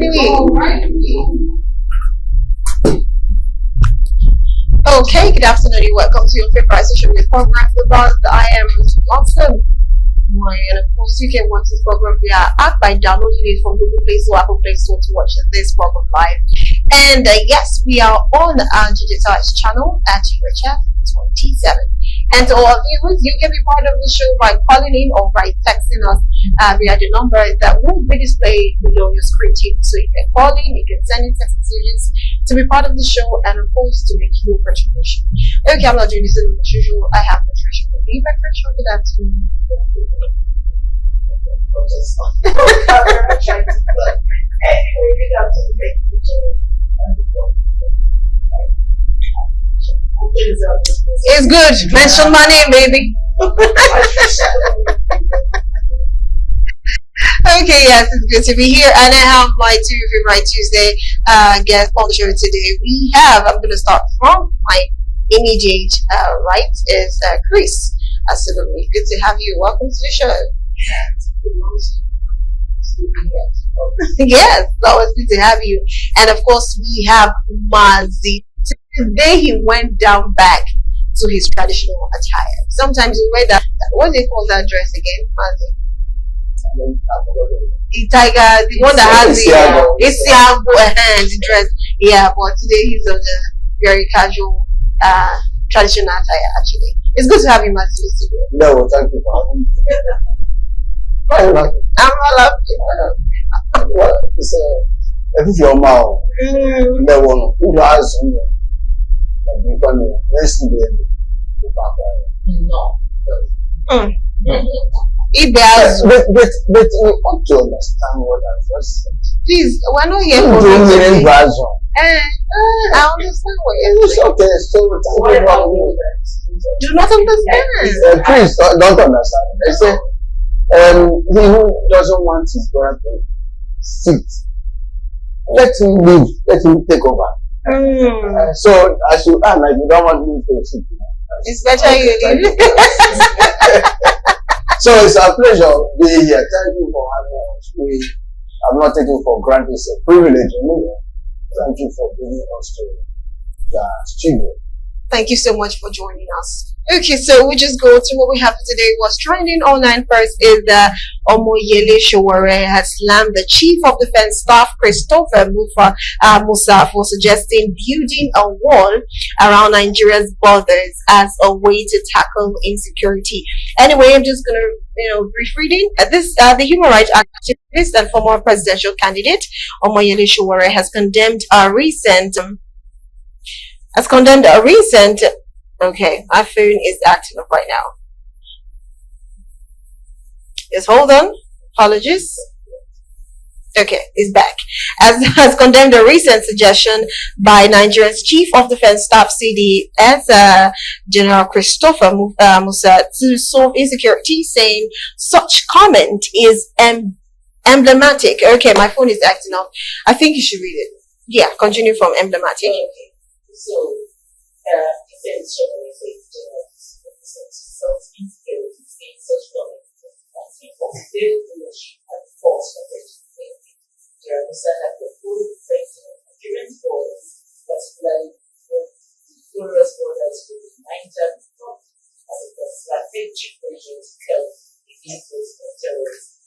Okay, good afternoon. Welcome to your favorite social media program with us. I am Awesome. And of course, you can watch this program via app by downloading it from Google Play Store, Apple Play Store to watch this program live. And yes, we are on our digital channel at UHF 27. And to all viewers, you can be part of the show by calling in or by texting us via the number that will be displayed below your screen. So you can call in, you can send in text messages to be part of the show, and of course to make your contribution. Okay, I'm not doing this as usual. I have Patricia with me. Patricia, good afternoon. It's good. Mention my name, baby. Okay, yes, it's good to be here, and I have my two favorite Tuesday guests on the show today. I'm going to start from my immediate right is Chris. Absolutely good to have you. Welcome to the show. Yes, always good to have you. And of course, we have Mazi. Today he went down back to his traditional attire. Sometimes he wear that. What do they call that dress again, Mazi? The tiger, the one that has the dress. Yeah, but today he's on a very casual, traditional attire. Actually, it's good to have you, Mazi. No, thank you for having me. I'm not laughing. Well, it's if your mouth, the one who has you, no. If there's but we want to understand what I just said. Please, we're not here for I understand what you're saying. Okay, so do not understand. Please don't understand. I say he who doesn't want his brother to sit, let him leave, let him take over. So as you are, like you don't want him to sit. It's better you leave. So it's a pleasure being here. Thank you for having us. I'm not taking for granted. It's a privilege. Thank you for bringing us to the studio. Thank you so much for joining us. Okay, so we just go to what we have today. What's trending online first is that Omoyele Sowore has slammed the Chief of Defense Staff, Christopher Musa, for suggesting building a wall around Nigeria's borders as a way to tackle insecurity. Anyway, I'm just gonna, brief reading. The human rights activist and former presidential candidate Omoyele Sowore has condemned a recent. Okay, my phone is acting up right now. Just hold on. Apologies. Okay, it's back. Has condemned a recent suggestion by Nigeria's Chief of Defense Staff CDS, General Christopher Musa, to solve insecurity, saying such comment is emblematic. Okay, my phone is acting up. I think you should read it. Yeah, continue from emblematic. Okay. So, defense generalizes insecurity in such government people fail to achieve and force of it. There are had proposed defense of Nigerian borders, particularly the porous borders with the Niger Front, as a strategic measure to help the influence of terrorism.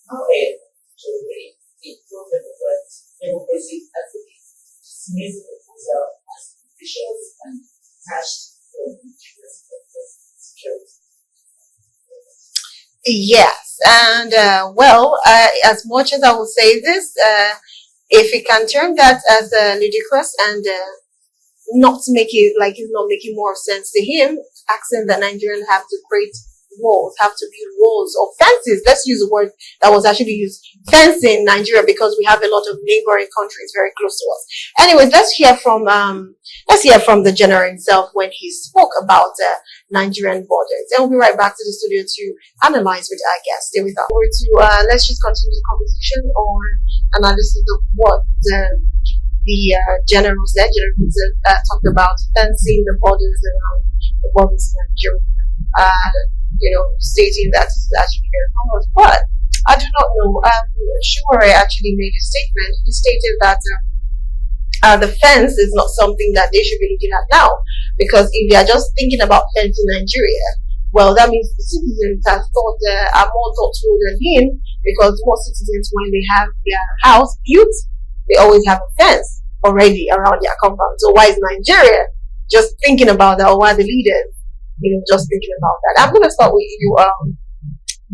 However, to read the proven democracy advocate dismissed the proposal as ambitious and attached to Nigeria's security. Yes, and as much as I will say this, if he can turn that as ludicrous and not make it like it's not making more sense to him, asking that Nigerians have to create walls, have to build walls or fences. Let's use a word that was actually used, fencing Nigeria, because we have a lot of neighboring countries very close to us. Anyways, let's hear from the general himself when he spoke about Nigerian borders. And we'll be right back to the studio to analyze with our guests. Stay with us. Let's just continue the conversation on analysis of what the general said. General talked about fencing the borders around the borders of Nigeria. Stating that it's actually very hard. But I do not know. Sowore actually made a statement. He stated that the fence is not something that they should be looking at now, because if they are just thinking about fence in Nigeria, well, that means the citizens are more thoughtful than him, because most citizens, when they have their house built, they always have a fence already around their compound. So why is Nigeria just thinking about that, or why the leaders, just thinking about that? I'm gonna start with you,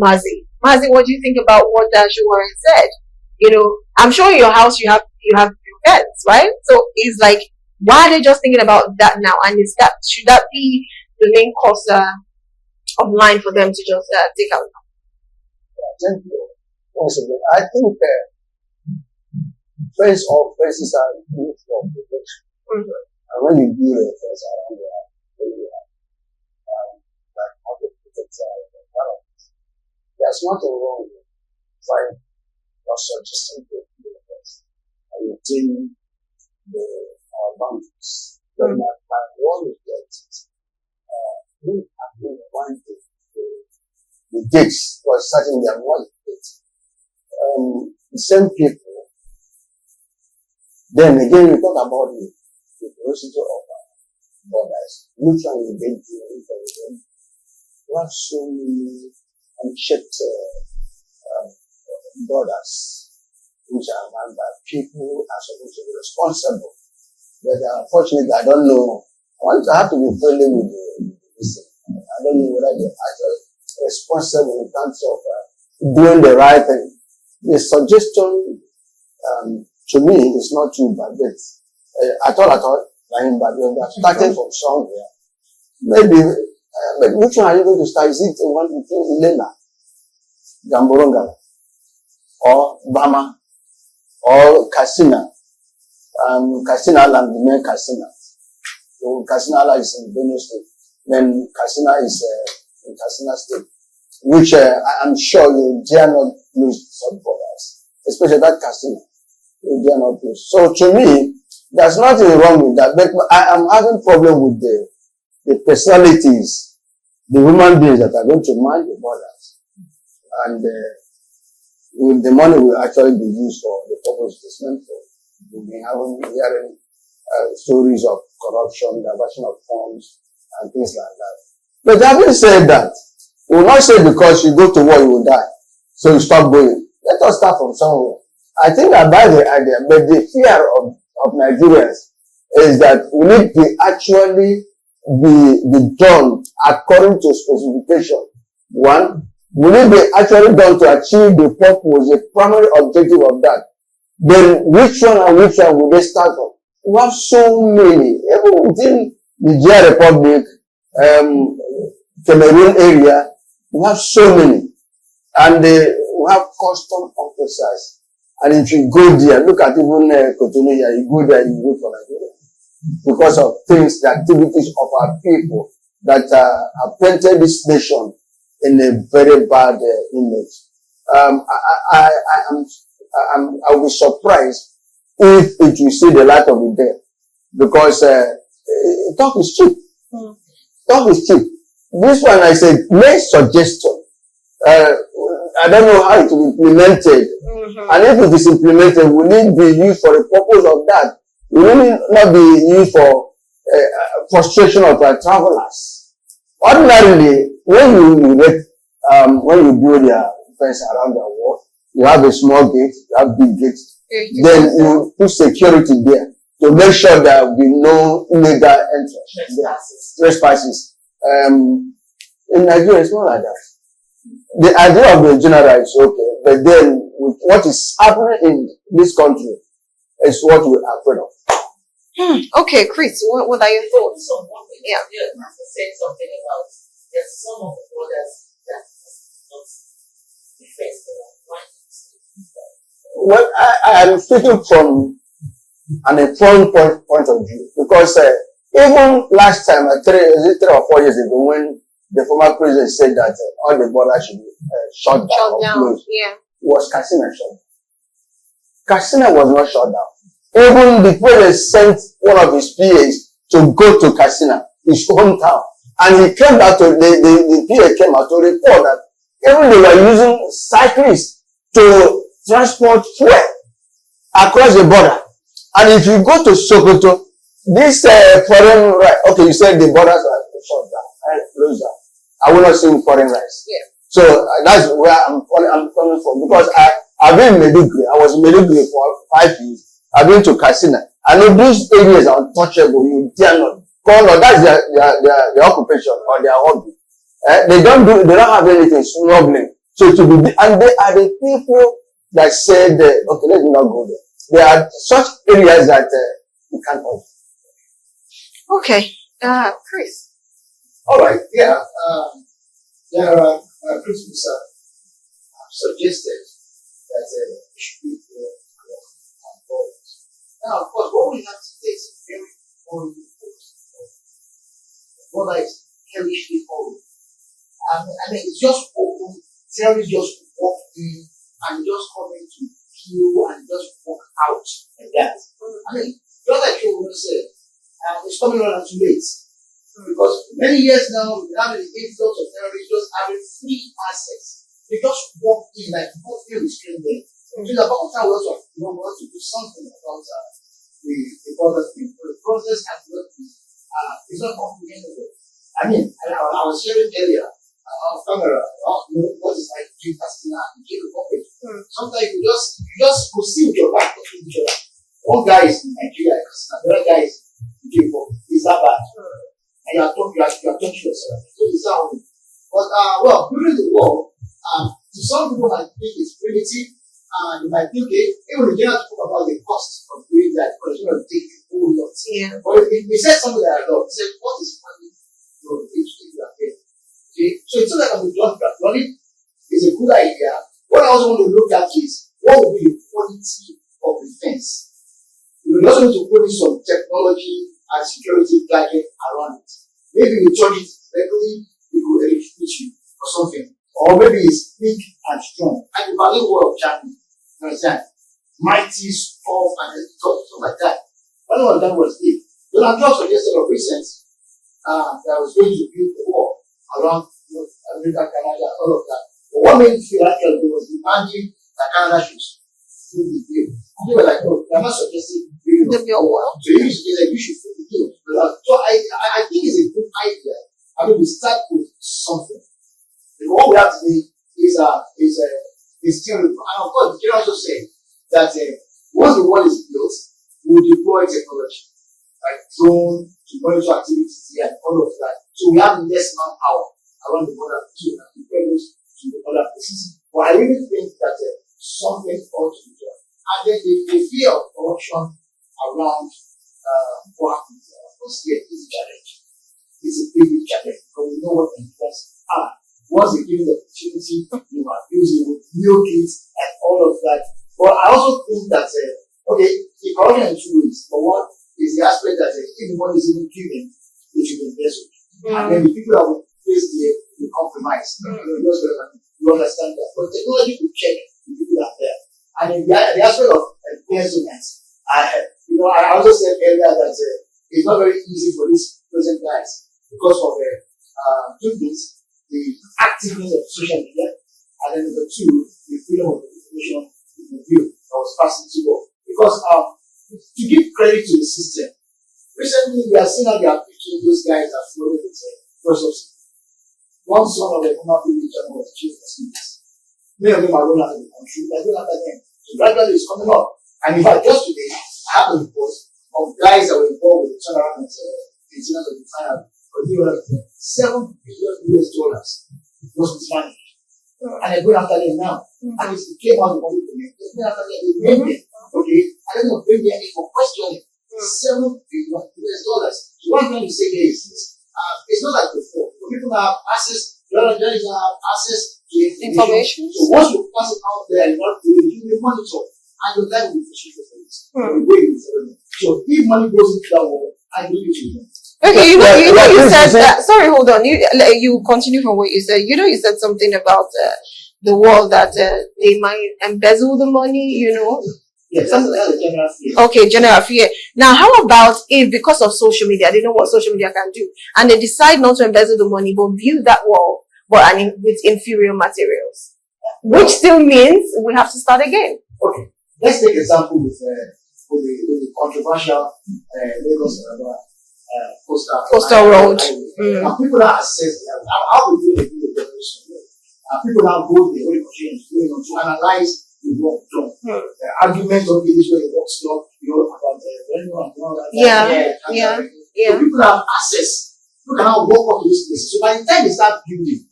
Mazi. Mazi, what do you think about what Sowore said? I'm sure in your house you have your fence, right? So it's like, why are they just thinking about that now? And should that be the main cause of line for them to just take out? Thank you. Once again, I think fences are used for protection. And when you build a fence around the house, like how to protect the environment, there's nothing wrong with trying or suggesting to build a fence and maintain the boundaries. But my role is that we have been wanting the gates for certain they are not gates. The same people. Then again, we talk about the diversity of borders, mutually engaging. We have so many unchecked borders which are run by people are supposed to be responsible. But unfortunately, I don't know. I have to be friendly with this. I don't know whether they are actually responsible in terms of doing the right thing. The suggestion to me is not too bad, but at all, but we are starting from somewhere. Maybe, but which one are you going to start? Is it one between Ilela, Gamborongala, or Bama, or Katsina? Katsina land, the main Katsina. So Katsina is in Benue State. Then Katsina is in Katsina State, which I'm sure you dare not lose some borders, especially that Katsina. You dare not lose. So to me, there's nothing wrong with that. But I am having problem with the personalities, the human beings that are going to mind the borders, and with the money will actually be used for the purpose it is meant for. We've been hearing stories of corruption, diversion of funds, and things like that. But having said that, we will not say because you go to war you will die, so you stop going. Let us start from somewhere. I think I buy the idea, but the fear of Nigerians is that will it be actually be done according to specification? One, will it be actually done to achieve the purpose, the primary objective of that? Then which one will they start from? We have so many, even within the Nigeria Republic, Cameroon area, we have so many. And we have custom officers. And if you go there, look at even Cotonou here, you go there, you go for Nigeria. Because of things, the activities of our people that have painted this nation in a very bad image. I will be surprised if it will see the light of the day. Because talk is cheap. Talk is cheap. This one I said, make suggestion. I don't know how it will be implemented. And if it is implemented, will it be used for the purpose of that? Will it not be used for frustration of travelers? Ordinarily, when you build your fence around the wall, you have a small gate, you have big gates. Then you put security there to make sure there will be no illegal entrance. Trespass. In Nigeria, it's not like that. The idea of the general is okay, but then with what is happening in this country is what we are afraid of. Okay, Chris, what are your thoughts? Yeah. Master said something about there's some of the brothers that not defense. Well, I am speaking from an informed point of view, because even last time, 3 or 4 years ago, when the former president said that all the borders should be shut down or closed, was Katsina shut down? Katsina was not shut down. Even the president sent one of his PAs to go to Katsina, his hometown, and he came back to the PA came out to report that even they were using cyclists to transport fuel across the border. And if you go to Sokoto, this foreign rice, okay, you said the borders are shut down, closed down. I will not say foreign rice. Yeah. So that's where I'm coming from, because I've been in Maiduguri. I was in Maiduguri for 5 years. I've been to Katsina. I know these areas are untouchable. You dare not. That's their occupation or their hobby. They don't have anything smuggling. So to be, and they are the people that said, okay, let me not go there. There are such areas that you can't hold. Okay. Chris. All right. Yeah. There are principles have suggested that it should be on board. Now, of course, what we have today is a very important what is carelessly followed. I mean, it's just open. Terrorists just walk in and just come in to kill and just walk out like that. I mean, just like you want to say, it's coming around too late. Because many years now, we have the influx of terrorists just having free access. They just walk in like not feel restrained there. So it's about time we also want to do something about the border thing. The process has not been, it's not comprehensible. I mean, I was sharing earlier on camera, what is like between Castina and the Republic. Sometimes you just proceed with your back talking to each other. One guy is in Nigeria, the other guy is in the Republic. Is that bad? And you are talking yourself. So it's that way. But well, during the war, to some people might think it's primitive, and they might think, even the general talk about the cost of doing that, because it's going to take a whole lot. Yeah. But he said something that I love. He said, what is money? If you are there. Okay? So it's not like I'm done that. Money is a good idea. What I also want to look at is what will be the quality of defense. You also need to put in some technology and security gadget around it. Maybe you charge it regularly, it could electrocute you or something. Or maybe it's big and strong. Like the Berlin Wall of Germany. You understand? Mighty, tough, and stuff like that. One of them was big. Donald Trump suggested of recent that was going to build the wall around America, Canada, all of that. But what made me feel actually was demanding that Canada should do the deal. And they were like, no, they're not suggesting building a wall. So you suggested you should do the deal. So I think it's a good idea. I mean, we start with something. Because what we have today is terrible. And of course, the also say that once the wall is built, we'll deploy technology, like drone to monitor activities here and all of that. So we have less manpower around the border to deploy those to the other places. But I really think that something ought to be done. And then the fear of corruption around what happens there. Of course, yeah, it's a challenge. It's a big challenge because we know what the interests are. Once they give you the opportunity, you abuse it with milk it and all of that. But I also think that okay, the corruption in two ways. But one is the aspect that if the money is even given, it should be invested. And then the people that will face the compromise. You understand that. But technology will check the people that are there. And in the aspect of investment, I also said earlier that it's not very easy for these present guys because of two things: the activeness of social media, and then number two, the freedom of information review that was passing to go. Because to give credit to the system, recently we are seeing how they are picking those guys that floated with first subsidy. One son of the former village was chief of students. Many of them are run out of the country, they are going after them. So gradually it's coming up. And in fact, just today, I have a report of guys that were involved with the turnaround and maintenance of the final for $7 billion was mismanaged. And they're going after them now. And it came out of the public domain. They're going after them, they bring them. Okay? And then they'll bring them in for questioning. $7 billion. So one thing to say here is this. It's not like before. People now have access, the other guys now have access to information. So once you pass it out there, you will monitor. And your life will be frustrated for this. So if money goes into that wall, I do it to them. Okay, you said that. Sorry, hold on. You continue from what you said. You said something about the wall that they might embezzle the money. Yes, that's the general fear. Okay, general fear. Now, how about if because of social media, they know what social media can do, and they decide not to embezzle the money, but build that wall, with inferior materials? which still means we have to start again. Okay, let's take example with the controversial Lagos Coastal Road. Now people now assess how we do the definition. People now go there when to analyze the work done. Arguments on the issue of the work stuff, about So people have access. Look at how work up to this place. So by the time they start building,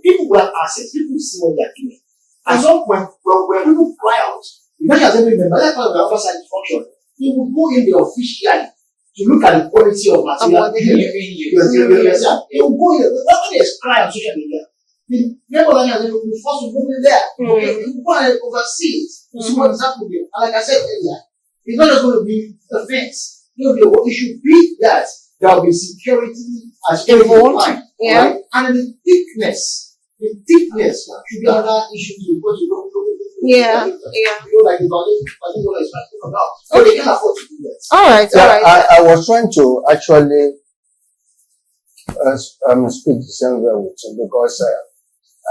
people will have access. People will see what they are doing. At some point, when people fly out, imagine as every member, that's part of the oversight function. They will go in there officially to look at the quality of material. They will go in there. When there's crime on social media, the member will be forced to move in there. Okay, they will go and oversee it. To see what is happening. And like I said earlier, it's not just going to be a fence. It should be that there will be security as involved. Right? And the thickness should be another issue to what you don't know. Like the value is about. So they can afford to do that. All right. I was trying to actually speak the same way with you because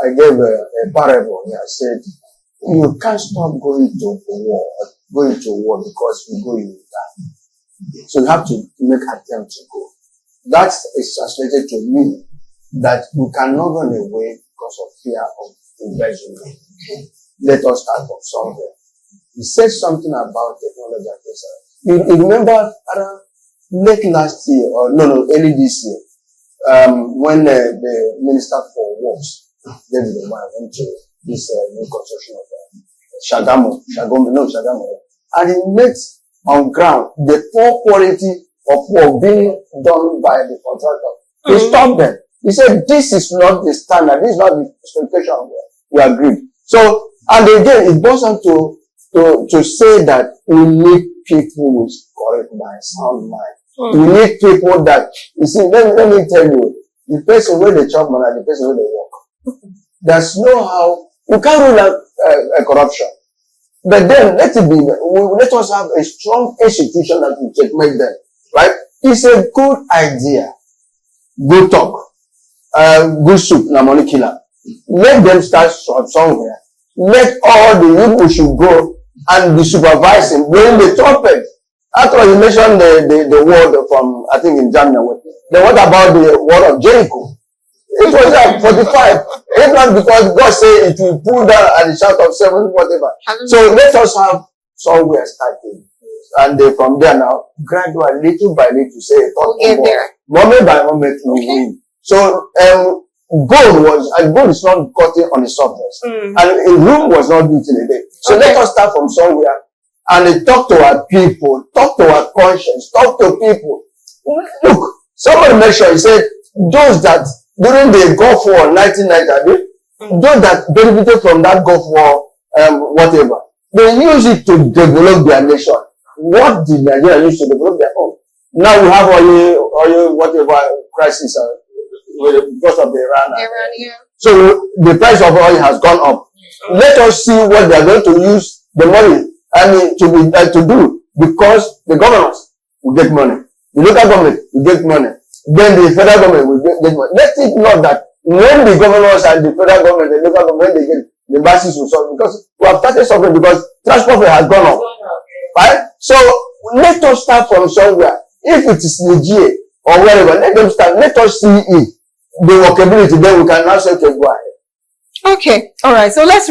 I gave a parable here. I said, you can't stop going to war because you go, you die. So you have to make attempt to go. That is translated to mean that you cannot run away because of fear of invasion. Okay. Let us start from somewhere. He said something about technology and things. You remember late last year, or early this year, when the Minister for Works, David Omoyele, went to this new construction of Shagamu, and he met on ground the poor quality of work being done by the contractor. He stopped them. He said, this is not the standard. This is not the expectation we agreed. So, and again, it goes on to say that we need people with correct mind, sound mind. We need people that, you see, let me tell you, the person where they chop money, the person where they work. There's no how, you can't rule out corruption. But then, let us have a strong institution that will checkmate them. Right? It's a good idea. Good talk. Good soup, na money killer. Let them start from somewhere. Let all the people should go and be supervising, blowing the trumpet. After all, you mentioned the word from, I think in January. Then what about the word of Jericho? It was like 45. If not because God said it will pull down at the shout of 7, whatever. So let us have somewhere starting. And from there now, gradually, little by little, say, moment by moment, we win. So, gold is not cutting on the surface. And a room was not built in a day. So let us start from somewhere and talk to our people, talk to our conscience, talk to people. Look, somebody mentioned, he said, those that during the Gulf War 1990, those that benefited from that Gulf War, whatever, they use it to develop their nation. What did Nigeria use to develop their own? Now we have oil whatever crisis because of the Iran. So the price of oil has gone up. Let us see what they are going to use the money to do, because the governors will get money, the local government will get money, then the federal government will get money. Let it know that when the governors and the federal government, the local government, they get the masses will solve, because we have started suffering because transport fare has gone up. Right? So let us start from somewhere. If it is Nigeria or wherever, let them start. Let us see it, the workability. Then we can now say, okay, go ahead. Okay, all right. So let's